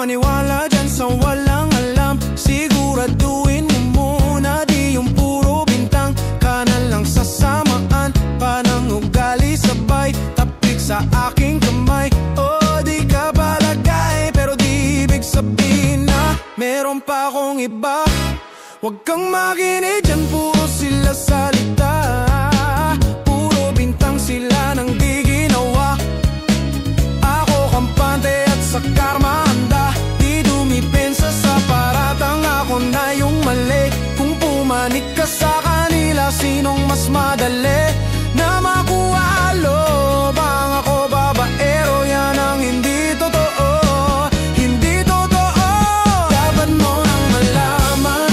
maniwala dyan sa walang alam. Siguraduhin mo muna, di yung puro bintang ka na lang sasamaan. Panang ugali sabay, tapik sa aking kamay. Oh, di ka balagay, pero di ibig sabihin na meron pa akong iba. Huwag kang makinig dyan, puro sila salita. Puro bintang sila nang di ginawa. Ako kampante at sa karma handa. Di dumipensa sa paratang ako na yung mali. Kung pumanik ka sa kanila, sinong mas madali na makuha lobang? Ako babaero, yan ang hindi totoo. Hindi totoo. Dapat mo nang malaman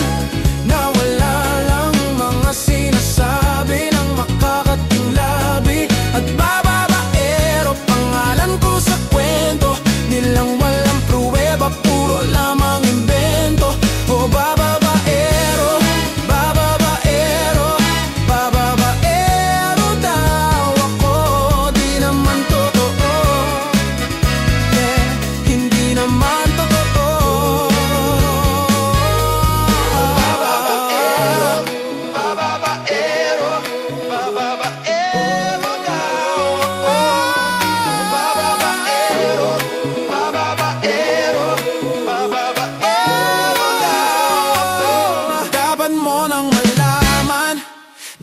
na wala lang mga sinasabi ng makakating labi. At bababaero, pangalan ko sa kwento. Nilang walang pruweba, puro lamang invento. O bababaero, bababaero, bababaero daw ako. Di naman totoo, yeah, hindi naman totoo. Bababaero, bababaero, bababaero daw ako. Bababaero, bababaero, bababaero daw ako. Dapat mo nang malaman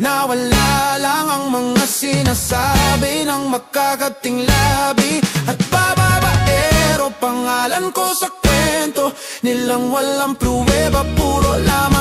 na wala lang ang mga sinasabi ng makakating labi. At bababaero, pangalan ko sa kwento. Nilang walang pruweba, puro lamang